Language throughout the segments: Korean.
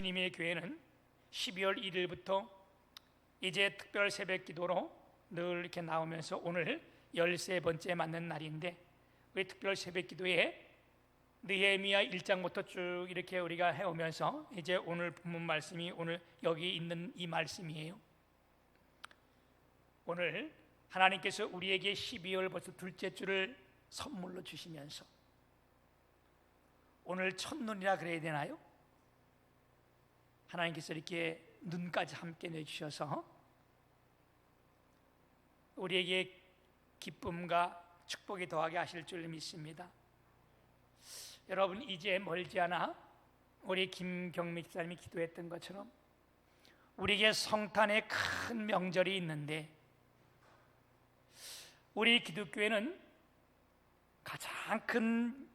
주님의 교회는 12월 1일부터 이제 특별 새벽 기도로 늘 이렇게 나오면서 오늘 13번째 맞는 날인데, 우리 특별 새벽 기도에 느헤미야 1장부터 쭉 이렇게 우리가 해오면서 이제 오늘 본문 말씀이 오늘 여기 있는 이 말씀이에요. 오늘 하나님께서 우리에게 12월 벌써 둘째 주를 선물로 주시면서 오늘 첫눈이라 그래야 되나요? 하나님께서 이렇게 눈까지 함께 내주셔서 우리에게 기쁨과 축복이 더하게 하실 줄 믿습니다. 여러분, 이제 멀지 않아 우리 김경미 집사님이 기도했던 것처럼 우리에게 성탄의 큰 명절이 있는데, 우리 기독교회는 가장 큰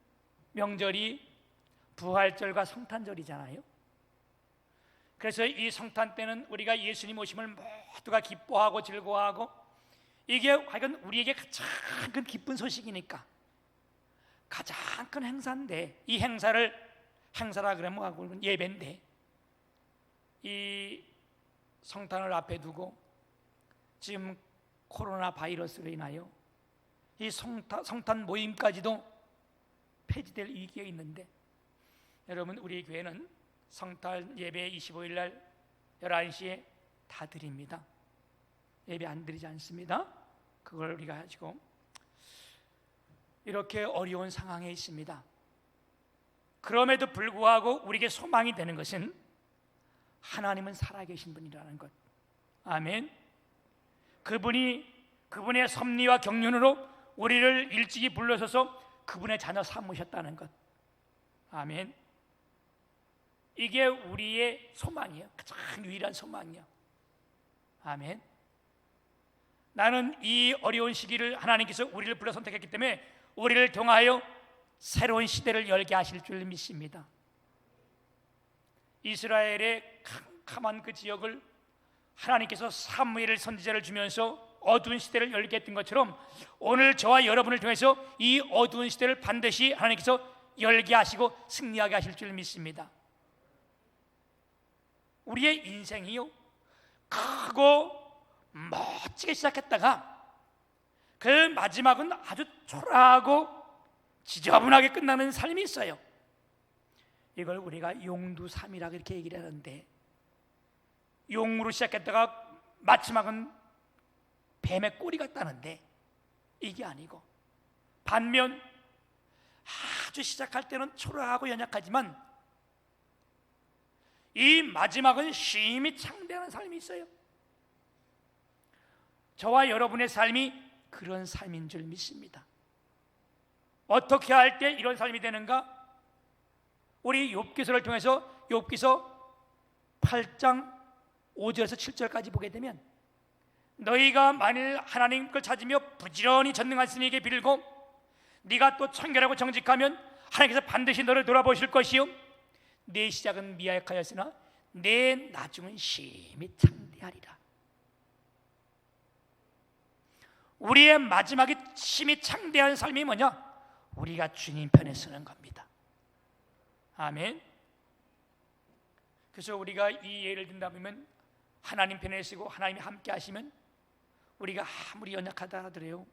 명절이 부활절과 성탄절이잖아요. 그래서 이 성탄 때는 우리가 예수님 오심을 모두가 기뻐하고 즐거워하고, 이게 하여간 우리에게 가장 큰 기쁜 소식이니까 가장 큰 행사인데, 이 행사라 그러면 하고 예배인데, 이 성탄을 앞에 두고 지금 코로나 바이러스로 인하여 이 성탄 모임까지도 폐지될 위기에 있는데, 여러분, 우리 교회는 성탄 예배 25일 날 11시에 다 드립니다. 예배 안 드리지 않습니다. 그걸 우리가 가지고 이렇게 어려운 상황에 있습니다. 그럼에도 불구하고 우리에게 소망이 되는 것은 하나님은 살아계신 분이라는 것. 아멘. 그분의 섭리와 경륜으로 우리를 일찍이 불러서서 그분의 자녀 삼으셨다는 것. 아멘. 이게 우리의 소망이에요. 가장 유일한 소망이에요. 아멘. 나는 이 어려운 시기를 하나님께서 우리를 불러 선택했기 때문에 우리를 통하여 새로운 시대를 열게 하실 줄 믿습니다. 이스라엘의 캄캄한 그 지역을 하나님께서 사무엘 선지자를 주면서 어두운 시대를 열게 했던 것처럼, 오늘 저와 여러분을 통해서 이 어두운 시대를 반드시 하나님께서 열게 하시고 승리하게 하실 줄 믿습니다. 우리의 인생이요, 크고 멋지게 시작했다가 그 마지막은 아주 초라하고 지저분하게 끝나는 삶이 있어요. 이걸 우리가 용두삼이라고 이렇게 얘기를 하는데, 용으로 시작했다가 마지막은 뱀의 꼬리 같다는데, 이게 아니고 반면 아주 시작할 때는 초라하고 연약하지만 이 마지막은 쉼이 창대한 삶이 있어요. 저와 여러분의 삶이 그런 삶인 줄 믿습니다. 어떻게 할 때 이런 삶이 되는가? 우리 욥기서를 통해서 욥기서 8장 5절에서 7절까지 보게 되면, 너희가 만일 하나님 걸 찾으며 부지런히 전능한 스님에게 빌고 네가 또 청결하고 정직하면 하나님께서 반드시 너를 돌아보실 것이요, 내 시작은 미약하였으나 내 나중은 심히 창대하리라. 우리의 마지막이 심히 창대한 삶이 뭐냐? 우리가 주님 편에 서는 겁니다. 아멘. 그래서 우리가 이 예를 든다면 하나님 편에 서고 하나님이 함께 하시면 우리가 아무리 연약하다 하더라도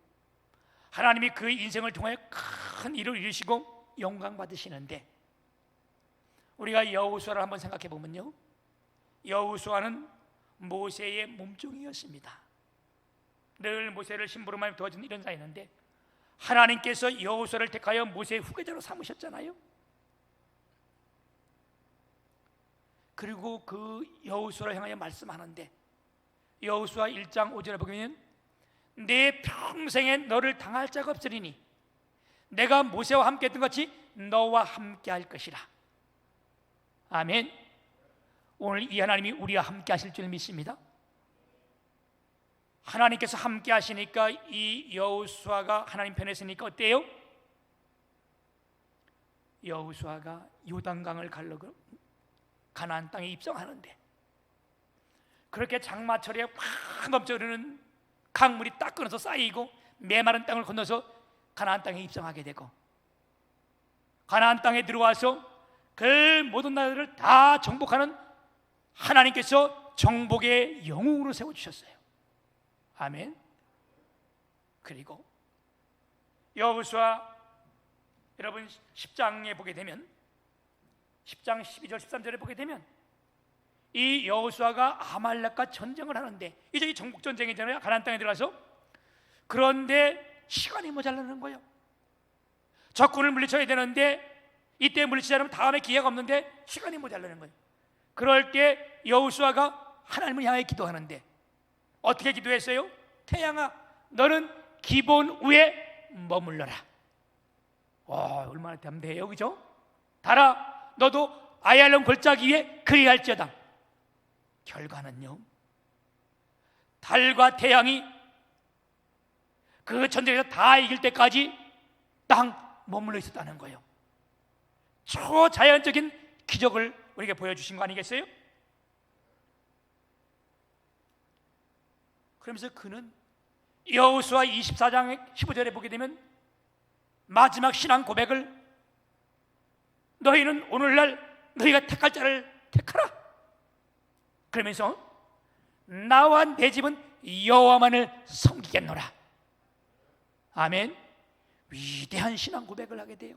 하나님이 그 인생을 통해 큰 일을 이루시고 영광 받으시는데, 우리가 여호수아를 한번 생각해 보면요, 여호수아는 모세의 몸종이었습니다. 늘 모세를 심부름하며 도와준 이런 사이인데, 하나님께서 여호수아를 택하여 모세의 후계자로 삼으셨잖아요. 그리고 그 여호수아를 향하여 말씀하는데, 여호수아 1장 5절에 보면 내 평생에 너를 당할 자가 없으리니 내가 모세와 함께 했던 같이 너와 함께 할 것이라. 아멘. 오늘 이 하나님이 우리와 함께 하실 줄 믿습니다. 하나님께서 함께 하시니까 이 여호수아가 하나님 편에 서니까 어때요? 여호수아가 요단강을 가르고 가나안 땅에 입성하는데, 그렇게 장마철에 확 넘쳐흐르는 강물이 딱 끊어서 쌓이고 메마른 땅을 건너서 가나안 땅에 입성하게 되고, 가나안 땅에 들어와서 그 모든 나라들을 다 정복하는 하나님께서 정복의 영웅으로 세워주셨어요. 아멘. 그리고 여호수아, 여러분 10장에 보게 되면 10장 12절 13절에 보게 되면 이 여호수아가 아말렉과 전쟁을 하는데, 이제 이 정복 전쟁이잖아요. 가나안 땅에 들어가서. 그런데 시간이 모자라는 거예요. 적군을 물리쳐야 되는데 이때 물리치지 않으면 다음에 기회가 없는데 시간이 모자라는 거예요. 그럴 때 여호수아가 하나님을 향해 기도하는데 어떻게 기도했어요? 태양아, 너는 기본 위에 머물러라. 와, 얼마나 담대해요, 그죠? 달아, 너도 아얄론 골짜기 위에 그리할지어다. 결과는요, 달과 태양이 그 전쟁에서 다 이길 때까지 딱 머물러 있었다는 거예요. 초자연적인 기적을 우리에게 보여주신 거 아니겠어요? 그러면서 그는 여호수아 24장 15절에 보게 되면 마지막 신앙 고백을, 너희는 오늘날 너희가 택할 자를 택하라. 그러면서 나와 내 집은 여호와만을 섬기겠노라. 아멘. 위대한 신앙 고백을 하게 돼요.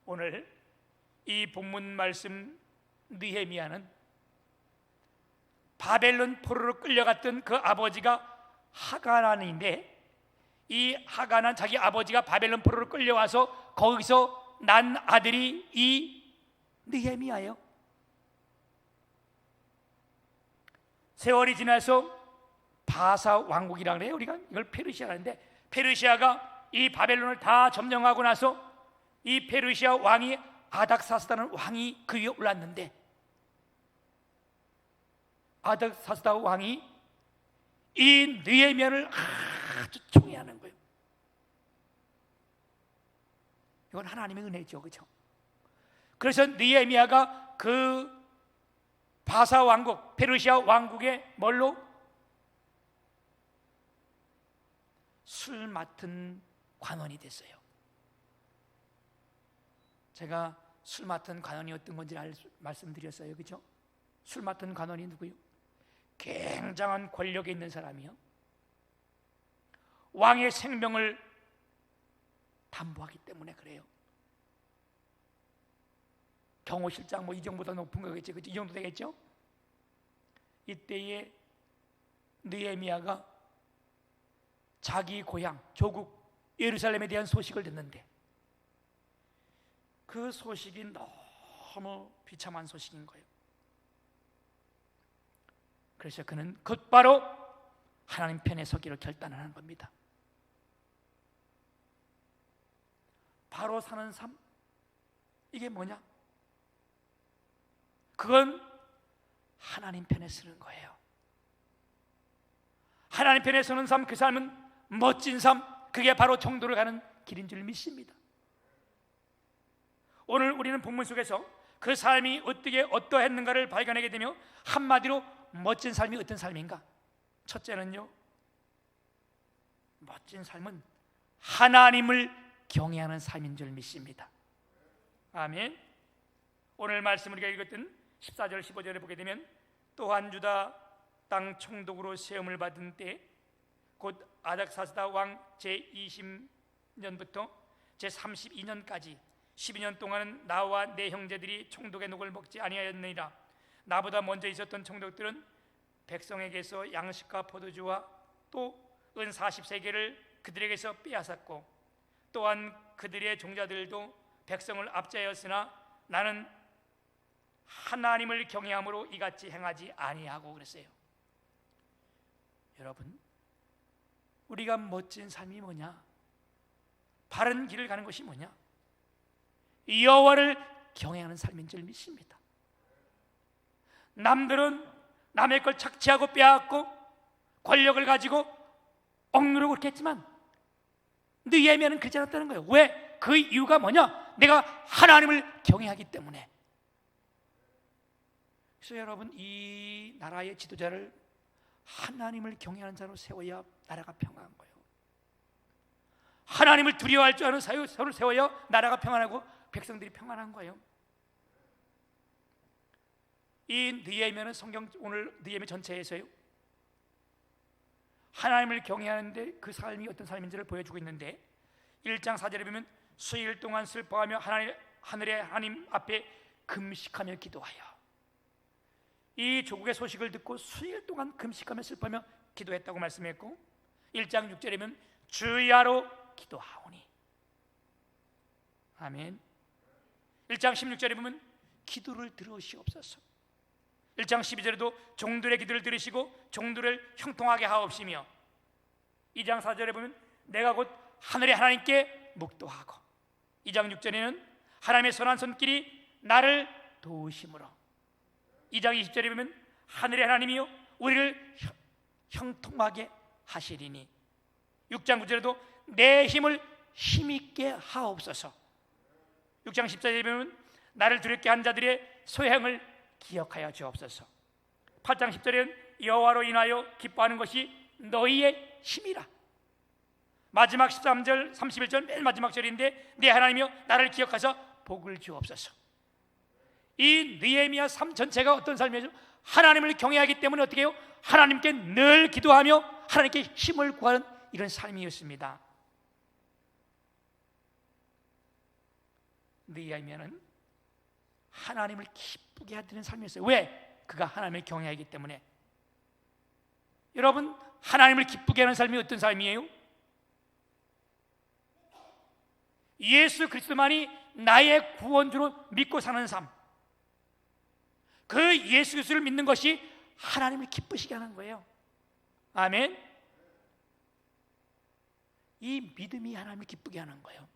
오늘 이 본문 말씀 느헤미야는 바벨론 포로로 끌려갔던 그 아버지가 하가난인데, 이 하가난 자기 아버지가 바벨론 포로로 끌려와서 거기서 난 아들이 이 느헤미야예요. 세월이 지나서 바사 왕국이라 그래요. 우리가 이걸 페르시아라는데, 페르시아가 이 바벨론을 다 점령하고 나서 이 페르시아 왕이 아닥사스다는 왕이 그 위에 올랐는데, 아닥사스다 왕이 이 느헤미야를 아주 총애하는 거예요. 이건 하나님의 은혜죠, 그렇죠? 그래서 느헤미야가 그 바사 왕국, 페르시아 왕국의 뭘로? 술 맡은 관원이 됐어요. 제가 술 맡은 관원이 어떤 건지 말씀드렸어요, 그렇죠? 술 맡은 관원이 누구요? 굉장한 권력에 있는 사람이요, 왕의 생명을 담보하기 때문에 그래요. 경호실장 뭐 이 정도보다 높은 거겠죠, 그렇죠? 이 정도 되겠죠? 이때에 느헤미야가 자기 고향 조국 예루살렘에 대한 소식을 듣는데, 그 소식이 너무 비참한 소식인 거예요. 그래서 그는 곧바로 하나님 편에 서기를 결단하는 겁니다. 바로 사는 삶, 이게 뭐냐? 그건 하나님 편에 서는 거예요. 하나님 편에 서는 삶, 그 삶은 멋진 삶, 그게 바로 정도를 가는 길인 줄 믿습니다. 오늘 우리는 본문 속에서 그 삶이 어떻게 어떠했는가를 발견하게 되며, 한마디로 멋진 삶이 어떤 삶인가? 첫째는요, 멋진 삶은 하나님을 경외하는 삶인 줄 믿습니다. 아멘. 오늘 말씀 우리가 읽었던 14절 15절에 보게 되면, 또한 유다 땅 총독으로 세움을 받은 때 곧 아닥사스다 왕 제20년부터 제32년까지 12년 동안은 나와 내 형제들이 총독의 녹을 먹지 아니하였느니라. 나보다 먼저 있었던 총독들은 백성에게서 양식과 포도주와 또 은 40세겔을 그들에게서 빼앗았고, 또한 그들의 종자들도 백성을 압제하였으나 나는 하나님을 경외함으로 이같이 행하지 아니하고 그랬어요. 여러분, 우리가 멋진 삶이 뭐냐? 바른 길을 가는 것이 뭐냐? 여호와를 경외하는 삶인 줄 믿습니다. 남들은 남의 걸 착취하고 빼앗고 권력을 가지고 억누르고 그렇게 했지만 느헤미야는 그렇지 않았다는 거예요. 왜? 그 이유가 뭐냐? 내가 하나님을 경외하기 때문에. 그래서 여러분, 이 나라의 지도자를 하나님을 경외하는 자로 세워야 나라가 평안한 거예요. 하나님을 두려워할 줄 아는 사유를 세워야 나라가 평안하고 백성들이 평안한 거예요. 이 느헤미야는 성경 오늘 느헤미야 전체에서요 하나님을 경외하는데 그 삶이 어떤 삶인지를 보여주고 있는데 1장 4절에 보면 수일 동안 슬퍼하며 하늘의 하나님 앞에 금식하며 기도하여, 이 조국의 소식을 듣고 수일 동안 금식하며 슬퍼하며 기도했다고 말씀했고 1장 6절에 보면 주야로 기도하오니. 아멘. 1장 16절에 보면 기도를 들으시옵소서. 1장 12절에도 종들의 기도를 들으시고 종들을 형통하게 하옵시며, 2장 4절에 보면 내가 곧 하늘의 하나님께 묵도하고, 2장 6절에는 하나님의 선한 손길이 나를 도우심으로, 2장 20절에 보면 하늘의 하나님이요 우리를 형통하게 하시리니, 6장 9절에도 내 힘을 힘있게 하옵소서, 6장 14절에 보면 나를 두렵게 한 자들의 소행을 기억하여 주옵소서, 8장 10절에는 여호와로 인하여 기뻐하는 것이 너희의 힘이라. 마지막 13절 31절 맨 마지막 절인데 내 하나님이여 나를 기억하사 복을 주옵소서. 이 느헤미야 삶 전체가 어떤 삶이죠? 하나님을 경외하기 때문에 어떻게 해요? 하나님께 늘 기도하며 하나님께 힘을 구하는 이런 삶이었습니다. 느헤미야는 하나님을 기쁘게 하는 삶이었어요. 왜? 그가 하나님을 경외하기 때문에. 여러분, 하나님을 기쁘게 하는 삶이 어떤 삶이에요? 예수 그리스도만이 나의 구원주로 믿고 사는 삶, 그 예수 그리스도를 믿는 것이 하나님을 기쁘시게 하는 거예요. 아멘. 이 믿음이 하나님을 기쁘게 하는 거예요.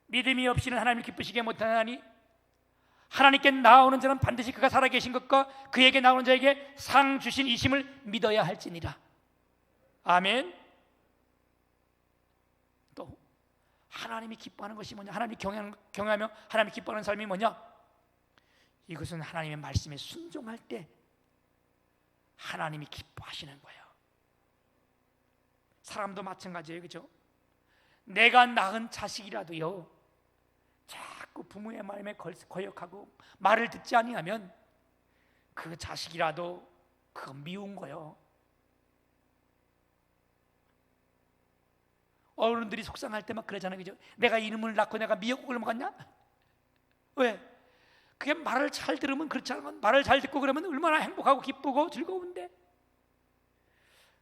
믿음이 없이는 하나님을 기쁘시게 못하나니 하나님께 나오는 자는 반드시 그가 살아계신 것과 그에게 나오는 자에게 상 주신 이심을 믿어야 할지니라. 아멘. 또 하나님이 기뻐하는 것이 뭐냐? 하나님이 경외하며 하나님이 기뻐하는 삶이 뭐냐? 이것은 하나님의 말씀에 순종할 때 하나님이 기뻐하시는 거예요. 사람도 마찬가지예요, 그렇죠? 내가 낳은 자식이라도요 자꾸 부모의 마음에 거역하고 말을 듣지 아니하면 그 자식이라도 그거 미운 거예요. 어른들이 속상할 때 막 그러잖아요, 그죠? 내가 이놈을 낳고 내가 미역국을 먹었냐? 왜? 그게 말을 잘 들으면 그렇지 않으면, 말을 잘 듣고 그러면 얼마나 행복하고 기쁘고 즐거운데,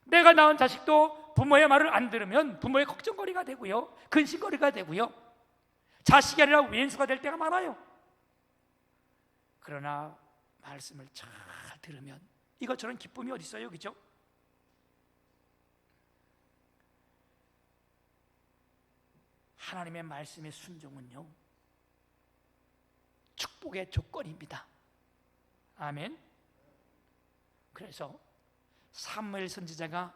내가 낳은 자식도 부모의 말을 안 들으면 부모의 걱정거리가 되고요, 근심거리가 되고요, 자식이 아니라 왼수가 될 때가 많아요. 그러나 말씀을 잘 들으면 이것처럼 기쁨이 어디 있어요, 그죠? 하나님의 말씀의 순종은요 축복의 조건입니다. 아멘. 그래서 사무엘 선지자가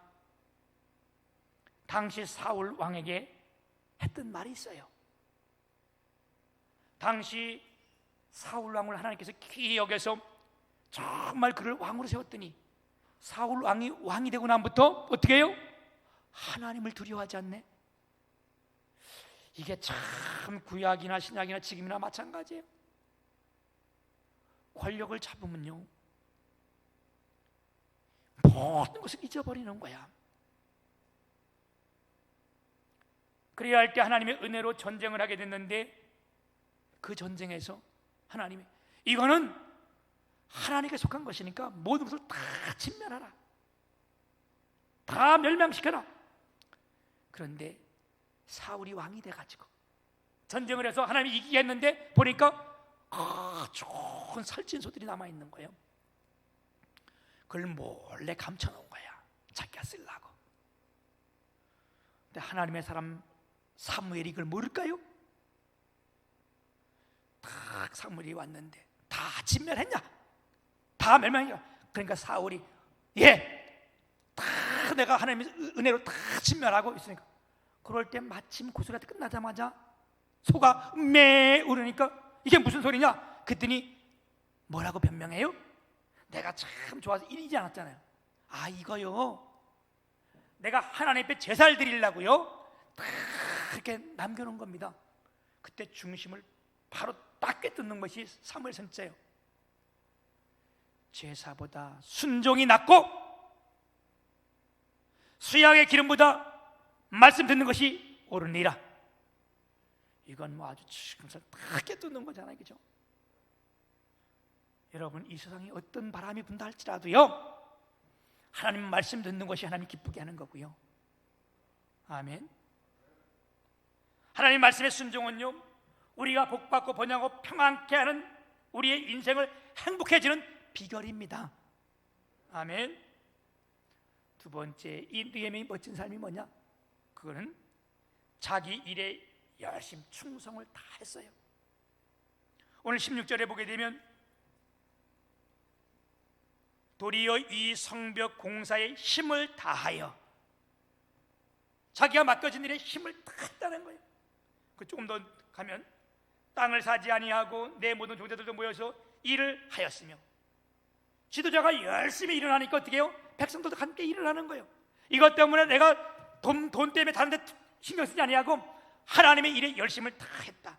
당시 사울 왕에게 했던 말이 있어요. 당시 사울 왕을 하나님께서 귀히 여겨서 정말 그를 왕으로 세웠더니 사울 왕이 되고 난부터 어떻게 해요? 하나님을 두려워하지 않네. 이게 참 구약이나 신약이나 지금이나 마찬가지예요. 권력을 잡으면요 모든 것을 잊어버리는 거야. 그래야 할 때 하나님의 은혜로 전쟁을 하게 됐는데 그 전쟁에서 하나님이 이거는 하나님께 속한 것이니까 모든 것을 다 진멸하라, 다 멸망시켜라. 그런데 사울이 왕이 돼가지고 전쟁을 해서 하나님이 이기게 했는데 보니까 좋은 살찐소들이 남아있는 거예요. 그걸 몰래 감춰놓은 거야, 자기가 쓰려고. 근데 하나님의 사람 사무엘이 그걸 모를까요? 딱 사무엘이 왔는데 다 진멸했냐? 다 멸망이야. 그러니까 사울이 다 내가 하나님의 은혜로 다 진멸하고 있으니까, 그럴 때 마침 고소가 끝나자마자 소가 매 울으니까 이게 무슨 소리냐? 그랬더니 뭐라고 변명해요? 내가 참 좋아서 이기지 않았잖아요. 아, 이거요 내가 하나님 앞에 제사를 드리려고요 다 이렇게 남겨놓은 겁니다. 그때 중심을 바로 딱 꿰뚫는 것이 사무엘 선지자예요. 제사보다 순종이 낫고 수양의 기름보다 말씀 듣는 것이 옳으니라. 이건 뭐 아주 지금서 크게 듣는 거잖아요, 그죠? 여러분, 이 세상에 어떤 바람이 분다 할지라도요, 하나님 말씀 듣는 것이 하나님 기쁘게 하는 거고요. 아멘. 하나님 말씀의 순종은요, 우리가 복받고 번영하고 평안케 하는 우리의 인생을 행복해지는 비결입니다. 아멘. 두 번째, 이 느헤미야의 멋진 삶이 뭐냐? 그거는 자기 일에 열심 충성을 다 했어요. 오늘 16절에 보게 되면 도리어 이 성벽 공사에 힘을 다하여, 자기가 맡겨진 일에 힘을 다했다는 거예요. 그 조금 더 가면 땅을 사지 아니하고 내 모든 종자들도 모여서 일을 하였으며, 지도자가 열심히 일을 하니까 어떻게 해요? 백성들도 함께 일을 하는 거예요. 이것 때문에 내가 돈 때문에 다른 데 신경 쓰지 아니하고 하나님의 일에 열심을 다했다.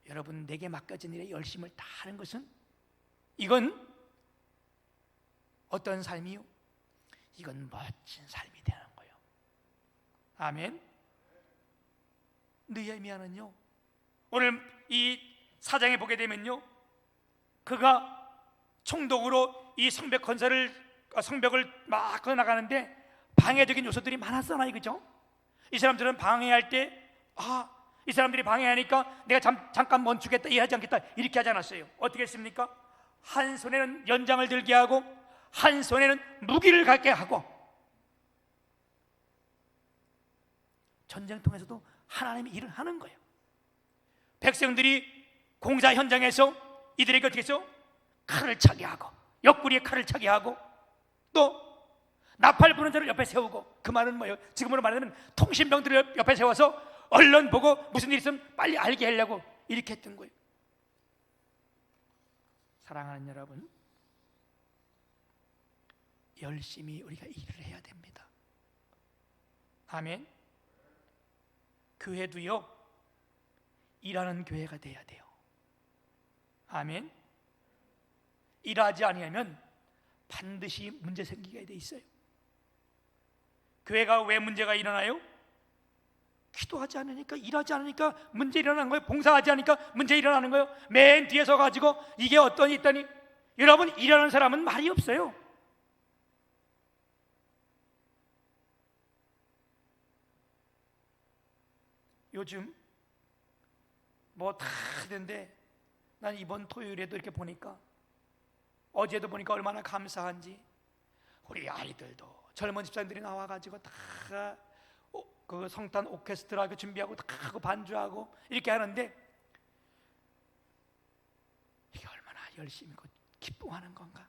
여러분, 내게 맡겨진 일에 열심을 다하는 것은, 이건 어떤 삶이요? 이건 멋진 삶이 되는 거예요. 아멘. 느헤미야는요, 오늘 이 사장에 보게 되면요, 그가 총독으로 이 성벽을 막 건너가는데 방해적인 요소들이 많았잖아요, 그죠? 이 사람들은 방해할 때, 이 사람들이 방해하니까 내가 잠깐 멈추겠다, 이해하지 않겠다, 이렇게 하지 않았어요. 어떻게 했습니까? 한 손에는 연장을 들게 하고 한 손에는 무기를 갖게 하고, 전쟁통에서도 하나님의 일을 하는 거예요. 백성들이 공사 현장에서 이들에게 어떻게 했어? 칼을 차게 하고, 옆구리에 칼을 차게 하고, 또 나팔 부는 자를 옆에 세우고, 그 말은 뭐예요? 지금으로 말하면 통신병들을 옆에 세워서 얼른 보고 무슨 일 있으면 빨리 알게 하려고 이렇게 했던 거예요. 사랑하는 여러분, 열심히 우리가 일을 해야 됩니다. 아멘. 교회도요, 일하는 교회가 돼야 돼요. 아멘. 일하지 아니하면 반드시 문제 생기게 돼 있어요. 교회가 왜 문제가 일어나요? 기도하지 않으니까, 일하지 않으니까 문제 일어나는 거예요. 봉사하지 않으니까 문제 일어나는 거예요. 맨 뒤에 서가지고 이게 어떠니 있더니, 여러분, 일하는 사람은 말이 없어요. 요즘 뭐 다 하던데, 난 이번 토요일에도 이렇게 보니까, 어제도 보니까 얼마나 감사한지, 우리 아이들도 젊은 집사님들이 나와가지고 다 그 성탄 오케스트라 준비하고 다 하고 반주하고 이렇게 하는데, 이게 얼마나 열심히 기뻐하는 건가?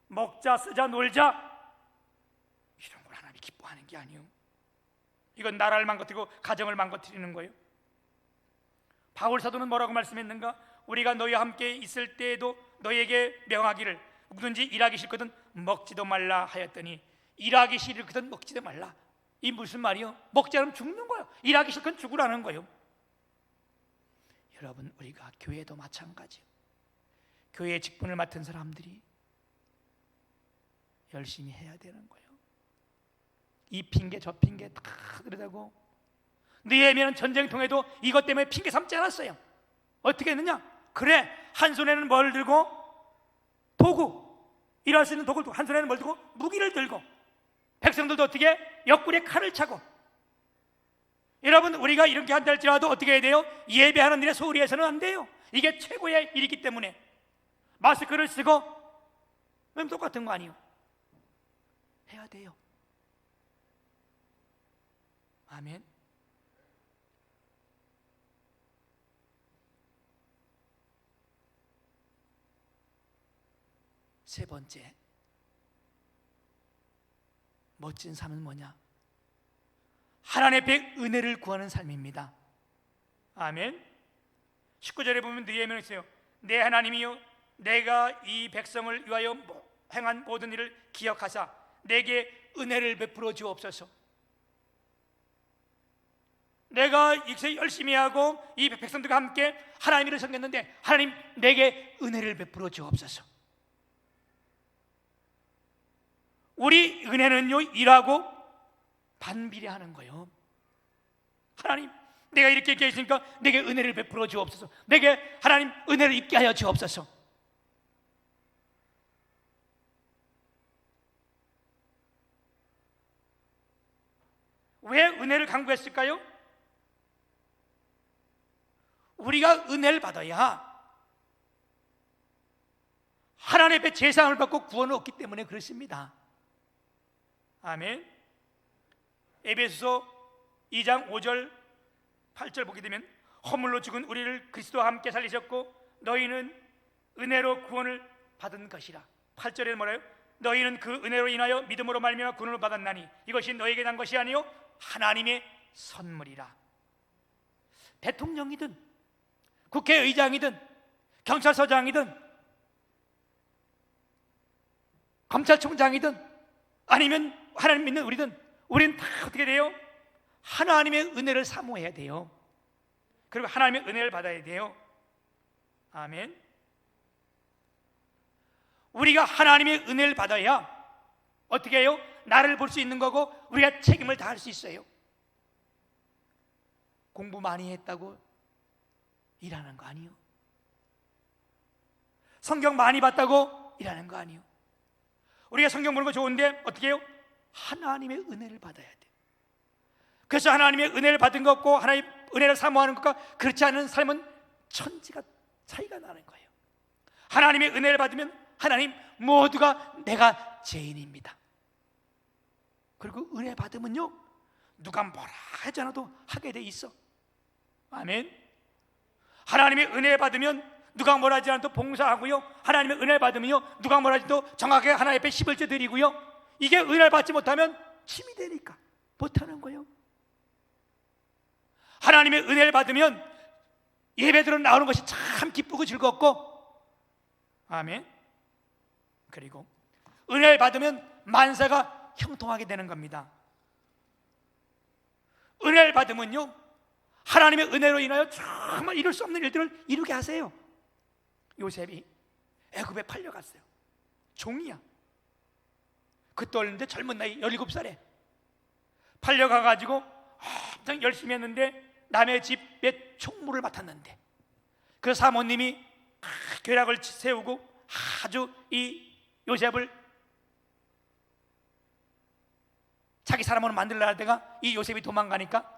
먹자, 쓰자, 놀자, 이런 걸 하나님이 기뻐하는 게 아니에요. 이건 나라를 망가뜨리고 가정을 망가뜨리는 거예요. 바울 사도는 뭐라고 말씀했는가? 우리가 너희와 함께 있을 때에도 너희에게 명하기를, 누구든지 일하기 싫거든 먹지도 말라 하였더니, 일하기 싫거든 먹지도 말라. 이 무슨 말이요? 먹지 않으면 죽는 거예요. 일하기 싫거든 죽으라는 거예요. 여러분, 우리가 교회도 마찬가지예요. 교회의 직분을 맡은 사람들이 열심히 해야 되는 거예요. 이 핑계 저 핑계 다 들여다고, 느헤미야는 전쟁통에도 이것 때문에 핑계 삼지 않았어요. 어떻게 했느냐? 그래, 한 손에는 뭘 들고? 도구, 일할 수 있는 도구를 들고, 한 손에는 뭘 들고? 무기를 들고, 백성들도 어떻게 해? 옆구리에 칼을 차고. 여러분, 우리가 이렇게 한다 할지라도 어떻게 해야 돼요? 예배하는 일에 소홀히 해서는 안 돼요. 이게 최고의 일이기 때문에. 마스크를 쓰고, 왜 똑같은 거 아니에요? 해야 돼요. 아멘. 세 번째, 멋진 삶은 뭐냐? 하나님 앞에 은혜를 구하는 삶입니다. 아멘. 19절에 보면 느헤미야는 있어요. 내 하나님이여, 내가 이 백성을 위하여 행한 모든 일을 기억하사 내게 은혜를 베풀어 주옵소서. 내가 이제 열심히 하고 이 백성들과 함께 하나님을 섬겼는데 하나님 내게 은혜를 베풀어 주옵소서. 우리 은혜는요 일하고 반비례하는 거예요. 하나님 내가 이렇게 계시니까 내게 은혜를 베풀어 주옵소서. 내게 하나님 은혜를 입게 하여 주옵소서. 왜 은혜를 강구했을까요? 우리가 은혜를 받아야 하나님 앞에 제사함을 받고 구원을 얻기 때문에 그렇습니다. 아멘. 에베소서 2장 5절 8절 보게 되면 허물로 죽은 우리를 그리스도와 함께 살리셨고 너희는 은혜로 구원을 받은 것이라. 8절에 뭐래요? 너희는 그 은혜로 인하여 믿음으로 말미암아 구원을 받았나니 이것이 너희에게 난 것이 아니요 하나님의 선물이라. 대통령이든 국회의장이든 경찰서장이든 검찰총장이든 아니면 하나님 믿는 우리는 다 어떻게 돼요? 하나님의 은혜를 사모해야 돼요. 그리고 하나님의 은혜를 받아야 돼요. 아멘. 우리가 하나님의 은혜를 받아야 어떻게 해요? 나를 볼 수 있는 거고 우리가 책임을 다할 수 있어요. 공부 많이 했다고 일하는 거 아니요. 성경 많이 봤다고 일하는 거 아니요. 우리가 성경 보는 거 좋은데 어떻게 해요? 하나님의 은혜를 받아야 돼. 그래서 하나님의 은혜를 받은 것과 하나님의 은혜를 사모하는 것과 그렇지 않은 삶은 천지가 차이가 나는 거예요. 하나님의 은혜를 받으면 하나님 모두가 내가 죄인입니다. 그리고 은혜 받으면요 누가 뭐라 하지 않아도 하게 돼 있어. 아멘. 하나님의 은혜 받으면 누가 뭐라 하지 않아도 봉사하고요, 하나님의 은혜 받으면요 누가 뭐라 해도 정확하게 하나님 앞에 11조 드리고요. 이게 은혜를 받지 못하면 힘이 되니까 못하는 거예요. 하나님의 은혜를 받으면 예배드려 나오는 것이 참 기쁘고 즐겁고, 아멘. 그리고 은혜를 받으면 만사가 형통하게 되는 겁니다. 은혜를 받으면요 하나님의 은혜로 인하여 정말 이룰 수 없는 일들을 이루게 하세요. 요셉이 애굽에 팔려갔어요. 종이야. 그때 어렸는데 젊은 나이 17살에 팔려가가지고 엄청 열심히 했는데 남의 집에 총무를 맡았는데 그 사모님이 계략을 세우고 아주 이 요셉을 자기 사람으로 만들려 하다가 이 요셉이 도망가니까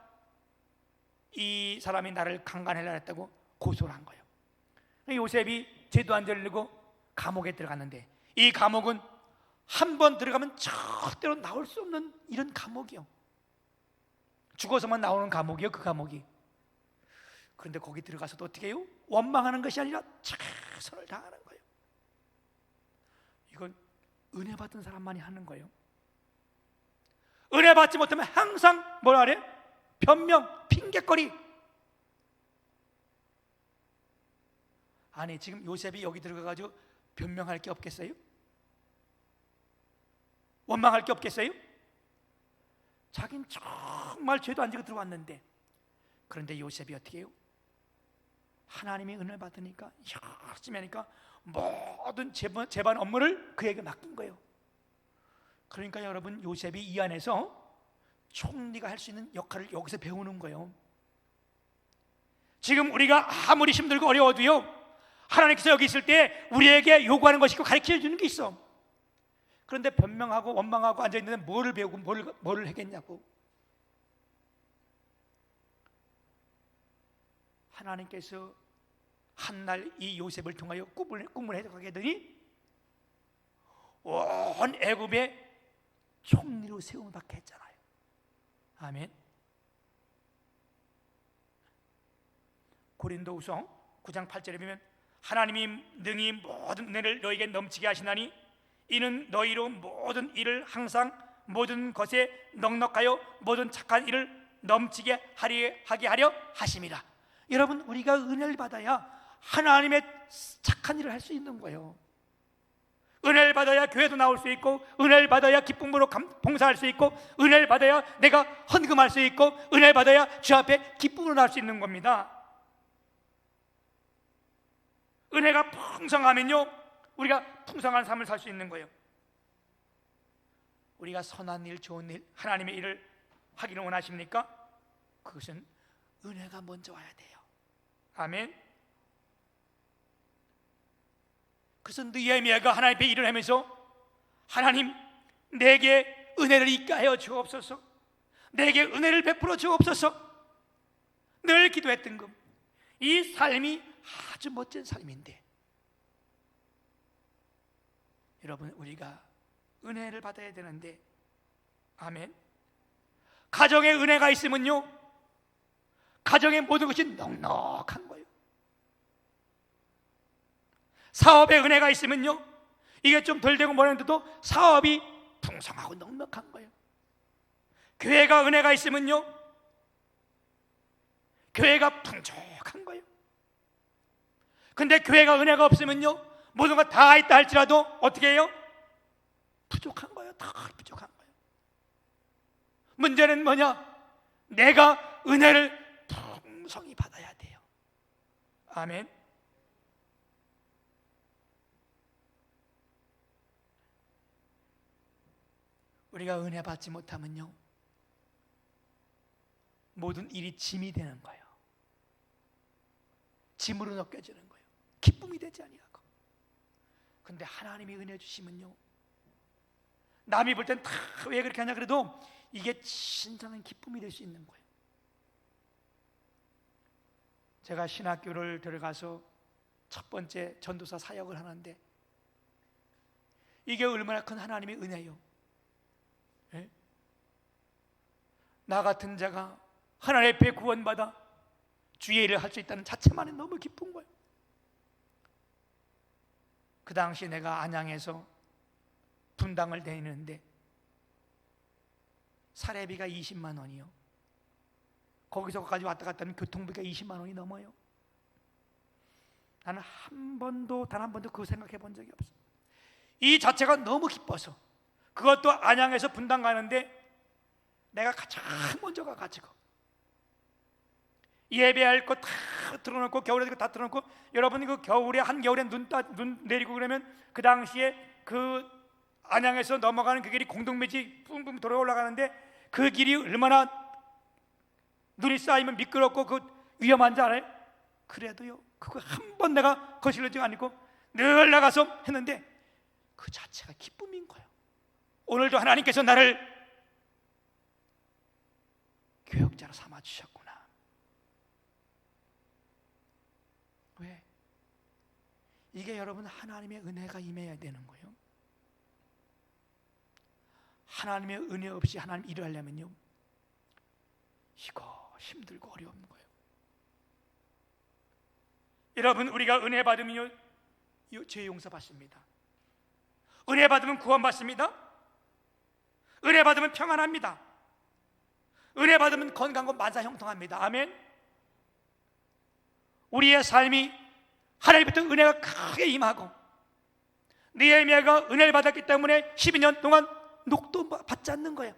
이 사람이 나를 강간하려 했다고 고소를 한 거예요. 요셉이 죄도 안 저리고 감옥에 들어갔는데 이 감옥은 한 번 들어가면 절대로 나올 수 없는 이런 감옥이요. 죽어서만 나오는 감옥이요, 그 감옥이. 그런데 거기 들어가서도 어떻게 해요? 원망하는 것이 아니라 최선을 다하는 거예요. 이건 은혜 받은 사람만이 하는 거예요. 은혜 받지 못하면 항상 뭐라 그래? 변명, 핑계거리. 아니 지금 요셉이 여기 들어가가지고 변명할 게 없겠어요? 원망할 게 없겠어요? 자긴 정말 죄도 안 지고 들어왔는데, 그런데 요셉이 어떻게 해요? 하나님의 은혜를 받으니까 열심히 하니까 모든 재반 업무를 그에게 맡긴 거예요. 그러니까 여러분, 요셉이 이 안에서 총리가 할 수 있는 역할을 여기서 배우는 거예요. 지금 우리가 아무리 힘들고 어려워도요, 하나님께서 여기 있을 때 우리에게 요구하는 것이 있고 가르쳐 주는 게 있어. 그런데 변명하고 원망하고 앉아있는데 뭐를 배우고 뭐를 하겠냐고. 하나님께서 한날 이 요셉을 통하여 꿈을 해석하게 되니 온 애굽의 총리로 세움을 받게 했잖아요. 아멘. 고린도후서 9장 8절에 보면 하나님이 능히 모든 은혜를 너에게 넘치게 하시나니 이는 너희로 모든 일을 항상 모든 것에 넉넉하여 모든 착한 일을 넘치게 하게 하려 하심이라. 여러분, 우리가 은혜를 받아야 하나님의 착한 일을 할 수 있는 거예요. 은혜를 받아야 교회도 나올 수 있고, 은혜를 받아야 기쁨으로 봉사할 수 있고, 은혜를 받아야 내가 헌금할 수 있고, 은혜를 받아야 주 앞에 기쁨으로 나올 수 있는 겁니다. 은혜가 풍성하면요, 우리가 풍성한 삶을 살 수 있는 거예요. 우리가 선한 일, 좋은 일, 하나님의 일을 하기를 원하십니까? 그것은 은혜가 먼저 와야 돼요. 아멘. 그래서 느헤미야가 하나님 앞에 일을 하면서, 하나님, 내게 은혜를 있게 하여 주옵소서, 내게 은혜를 베풀어 주옵소서, 늘 기도했던 것. 이 삶이 아주 멋진 삶인데, 여러분, 우리가 은혜를 받아야 되는데, 아멘, 가정에 은혜가 있으면요, 가정의 모든 것이 넉넉한 거예요. 사업에 은혜가 있으면요, 이게 좀 덜 되고 뭐랬는데도 사업이 풍성하고 넉넉한 거예요. 교회가 은혜가 있으면요, 교회가 풍족한 거예요. 근데 교회가 은혜가 없으면요, 모든 거 다 있다 할지라도 어떻게 해요? 부족한 거예요. 다 부족한 거예요. 문제는 뭐냐? 내가 은혜를 풍성히 받아야 돼요. 아멘. 우리가 은혜 받지 못하면요, 모든 일이 짐이 되는 거예요. 짐으로 느껴지는 거예요. 기쁨이 되지 아니하고. 근데 하나님이 은혜 주시면요, 남이 볼 땐 다 왜 그렇게 하냐 그래도 이게 진정한 기쁨이 될 수 있는 거예요. 제가 신학교를 들어가서 첫 번째 전도사 사역을 하는데, 이게 얼마나 큰 하나님의 은혜요. 예? 나 같은 자가 하나님 앞에 구원받아 주의 일을 할 수 있다는 자체만이 너무 기쁜 거예요. 그 당시 내가 안양에서 분당을 다니는데 사례비가 20만 원이요. 거기서까지 왔다 갔다 하면 교통비가 20만 원이 넘어요. 나는 단 한 번도 그거 생각해 본 적이 없어요. 이 자체가 너무 기뻐서, 그것도 안양에서 분당 가는데 내가 가장 먼저 가가지고 예배할 거 다 틀어놓고, 겨울에 다 틀어놓고, 여러분 그 겨울에, 한겨울에 눈 내리고 그러면 그 당시에 그 안양에서 넘어가는 그 길이 공동묘지 뿜뿜 돌아 올라가는데, 그 길이 얼마나 눈이 쌓이면 미끄럽고 그 위험한지 알아요? 그래도요, 그거 한 번 내가 거실러지가 않고 늘 나가서 했는데 그 자체가 기쁨인 거예요. 오늘도 하나님께서 나를 교역자로 삼아 주셨구나. 왜? 이게 여러분 하나님의 은혜가 임해야 되는 거예요. 하나님의 은혜 없이 하나님 일을 하려면요, 이거 힘들고 어려운 거예요. 여러분, 우리가 은혜 받으면요, 죄 용서 받습니다. 은혜 받으면 구원 받습니다. 은혜 받으면 평안합니다. 은혜 받으면 건강과 만사형통합니다. 아멘. 우리의 삶이 하나님부터 은혜가 크게 임하고, 느헤미야가 은혜를 받았기 때문에 12년 동안 녹도 받지 않는 거예요.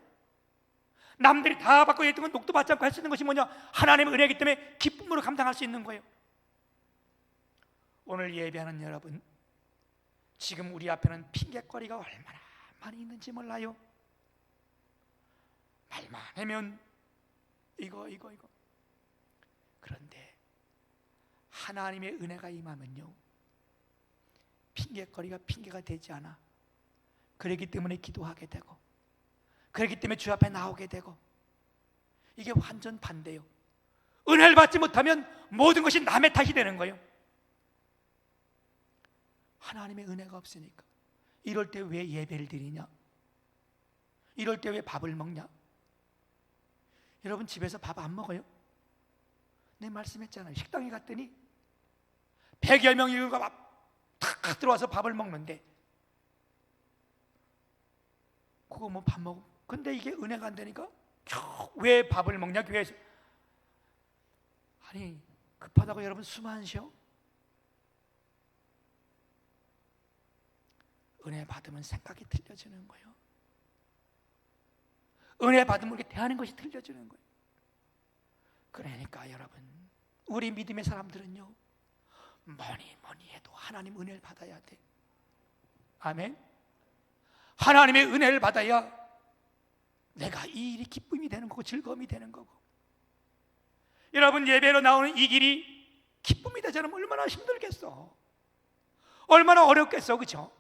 남들이 다 받고 있던 건 녹도 받지 않고 할 수 있는 것이 뭐냐? 하나님의 은혜이기 때문에 기쁨으로 감당할 수 있는 거예요. 오늘 예배하는 여러분, 지금 우리 앞에는 핑계거리가 얼마나 많이 있는지 몰라요. 말만 하면 이거. 그런데 하나님의 은혜가 임하면요, 핑계거리가 핑계가 되지 않아. 그렇기 때문에 기도하게 되고, 그렇기 때문에 주 앞에 나오게 되고. 이게 완전 반대요. 은혜를 받지 못하면 모든 것이 남의 탓이 되는 거예요. 하나님의 은혜가 없으니까. 이럴 때 왜 예배를 드리냐? 이럴 때 왜 밥을 먹냐? 여러분, 집에서 밥 안 먹어요? 내 말씀했잖아요. 식당에 갔더니 100여 명이 탁 들어와서 밥을 먹는데, 그거 뭐 밥 먹어? 근데 이게 은혜가 안 되니까 왜 밥을 먹냐, 교회에서? 아니, 급하다고 여러분 숨 안 쉬어? 은혜 받으면 생각이 틀려지는 거예요. 은혜 받으면 이렇게 대하는 것이 틀려지는 거예요. 그러니까 여러분, 우리 믿음의 사람들은요, 뭐니 해도 하나님 은혜를 받아야 돼. 아멘. 하나님의 은혜를 받아야 내가 이 일이 기쁨이 되는 거고 즐거움이 되는 거고. 여러분, 예배로 나오는 이 길이 기쁨이 되지 않으면 얼마나 힘들겠어. 얼마나 어렵겠어. 그렇죠?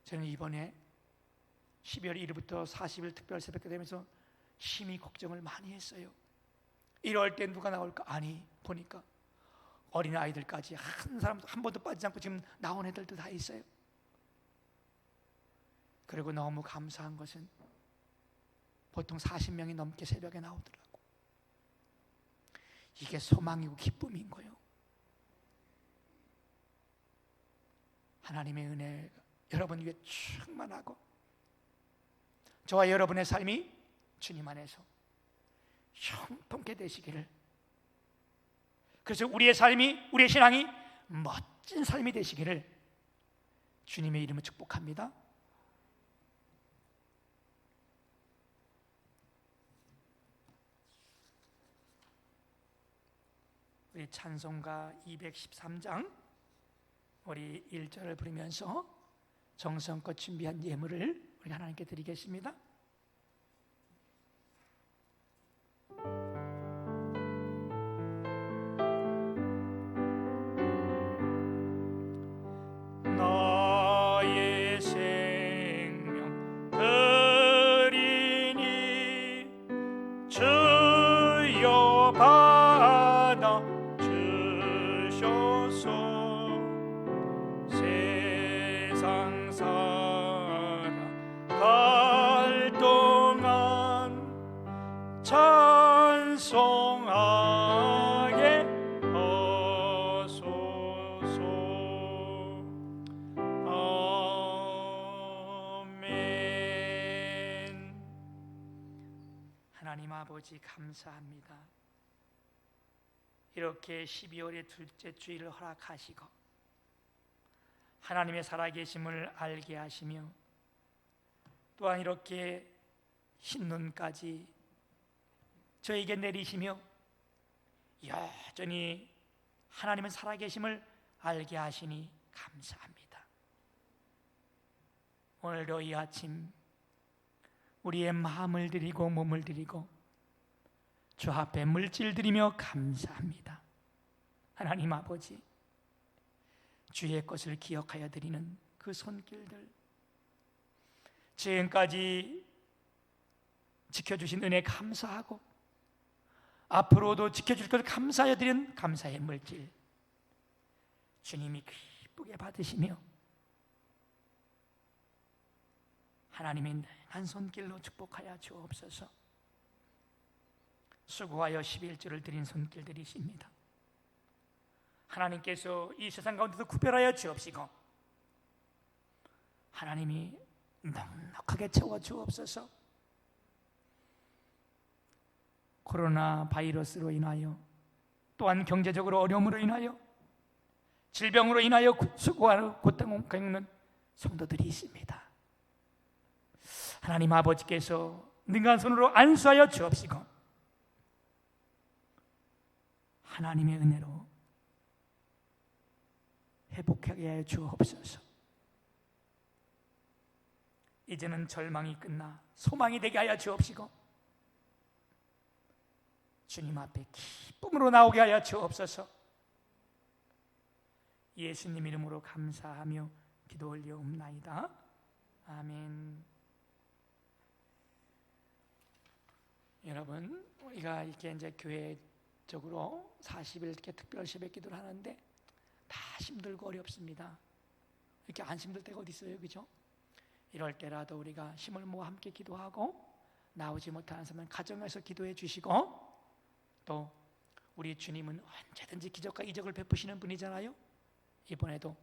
저는 이번에 12월 1일부터 40일 특별 새벽기 되면서 심히 걱정을 많이 했어요. 이럴 때 누가 나올까? 아니, 보니까 어린아이들까지 한 사람도 한 번도 빠지지 않고 지금 나온 애들도 다 있어요. 그리고 너무 감사한 것은 보통 40명이 넘게 새벽에 나오더라고. 이게 소망이고 기쁨인 거예요. 하나님의 은혜가 여러분 위에 충만하고 저와 여러분의 삶이 주님 안에서 형통케 되시기를, 그래서 우리의 삶이, 우리의 신앙이 멋진 삶이 되시기를 주님의 이름으로 축복합니다. 우리 찬송가 213장 우리 1절을 부르면서 정성껏 준비한 예물을 우리 하나님께 드리겠습니다. 나의 생명 드리니 주여 받아 주소서. 세상 살아갈 동안 찬송하게 하소서. 아멘. 하나님 아버지 감사합니다. 이렇게 12월의 둘째 주일을 허락하시고 하나님의 살아계심을 알게 하시며 또한 이렇게 흰눈까지 저에게 내리시며 여전히 하나님은 살아계심을 알게 하시니 감사합니다. 오늘도 이 아침 우리의 마음을 드리고 몸을 드리고 주 앞에 물질 드리며 감사합니다. 하나님 아버지, 주의 것을 기억하여 드리는 그 손길들, 지금까지 지켜주신 은혜 감사하고 앞으로도 지켜줄 것을 감사하여 드리는 감사의 물질 주님이 기쁘게 받으시며 하나님의 능한 손길로 축복하여 주옵소서. 수고하여 11조를 드린 손길들이십니다. 하나님께서 이 세상 가운데서 구별하여 주옵시고 하나님이 넉넉하게 채워 주옵소서. 코로나 바이러스로 인하여 또한 경제적으로 어려움으로 인하여 질병으로 인하여 수고하는 고통 겪는 성도들이 있습니다. 하나님 아버지께서 능한 손으로 안수하여 주옵시고 하나님의 은혜로 회복하게 하여 주옵소서. 이제는 절망이 끝나 소망이 되게 하여 주옵시고 주님 앞에 기쁨으로 나오게 하여 주옵소서. 예수님 이름으로 감사하며 기도 올려옵나이다. 아멘. 여러분, 우리가 이렇게 이제 교회적으로 40일 이렇게 특별 새벽 기도를 하는데 다 힘들고 어렵습니다. 이렇게 안 힘들 때가 어디 있어요, 그죠? 이럴 때라도 우리가 힘을 모아 함께 기도하고 나오지 못하는 사람은 가정에서 기도해 주시고 또 우리 주님은 언제든지 기적과 이적을 베푸시는 분이잖아요. 이번에도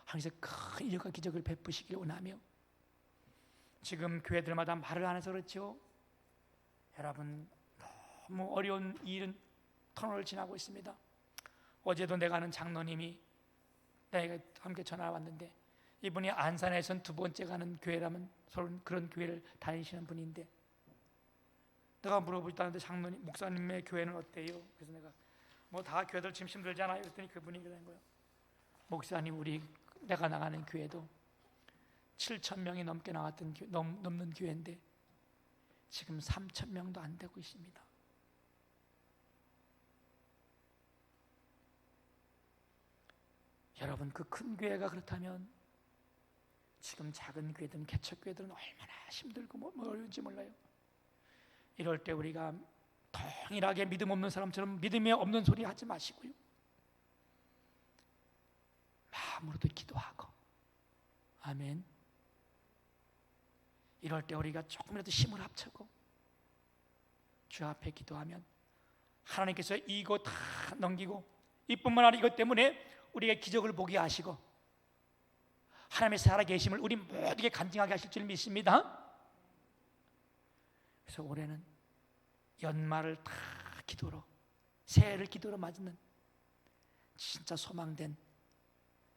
항상 큰 이적과 기적을 베푸시길 원하며 지금 교회들마다 말을 안 해서 그렇죠. 여러분 너무 어려운 일은 터널을 지나고 있습니다. 어제도 내가 아는 장로님이 내가 함께 전화 왔는데, 이분이 안산에선 두 번째 가는 교회라면 서로 그런 교회를 다니시는 분인데, 내가 물어보다는데 장로님, 목사님의 교회는 어때요? 그래서 내가 뭐 다 교회들 지금 힘들잖아요. 그랬더니 그분이 그러는 거예요. 목사님, 우리 내가 나가는 교회도 7,000명이 넘게 나왔던 넘는 교회인데 지금 3,000명도 안 되고 있습니다. 여러분, 그 큰 교회가 그렇다면 지금 작은 교회든 개척교회들은 얼마나 힘들고 뭐 어려운지 몰라요. 이럴 때 우리가 동일하게 믿음 없는 사람처럼 믿음이 없는 소리 하지 마시고요, 마음으로도 기도하고, 아멘. 이럴 때 우리가 조금이라도 힘을 합치고 주 앞에 기도하면 하나님께서 이거 다 넘기고, 이뿐만 아니라 이것 때문에 우리가 기적을 보게 하시고 하나님의 살아계심을 우리 모두에게 간증하게 하실 줄 믿습니다. 그래서 올해는 연말을 다 기도로, 새해를 기도로 맞는 진짜 소망된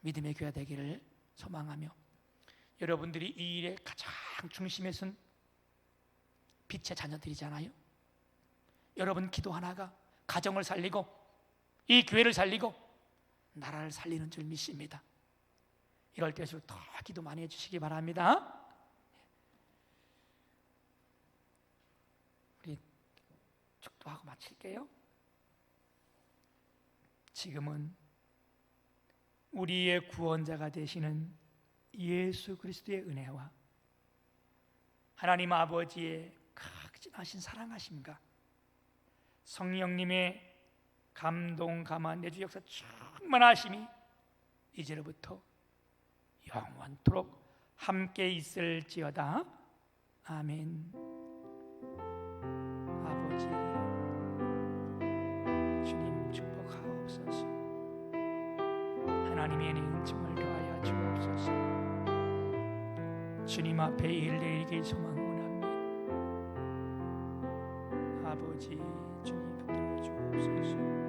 믿음의 교회 되기를 소망하며, 여러분들이 이 일의 가장 중심에 선 빛의 자녀들이잖아요. 여러분 기도 하나가 가정을 살리고 이 교회를 살리고 나라를 살리는 줄 믿습니다. 이럴 때일수록 더 기도 많이 해주시기 바랍니다. 우리 축도하고 마칠게요. 지금은 우리의 구원자가 되시는 예수 그리스도의 은혜와 하나님 아버지의 극진하신 사랑하심과 성령님의 감동, 감화, 내주 역사 충만하심이 이제로부터 영원토록 함께 있을지어다. 아멘. 아버지, 주님 축복하옵소서. 하나님의 은총을 더하여 주옵소서. 주님 앞에 일내리길 소망 원합니다. 아버지, 주님 붙들어 주옵소서.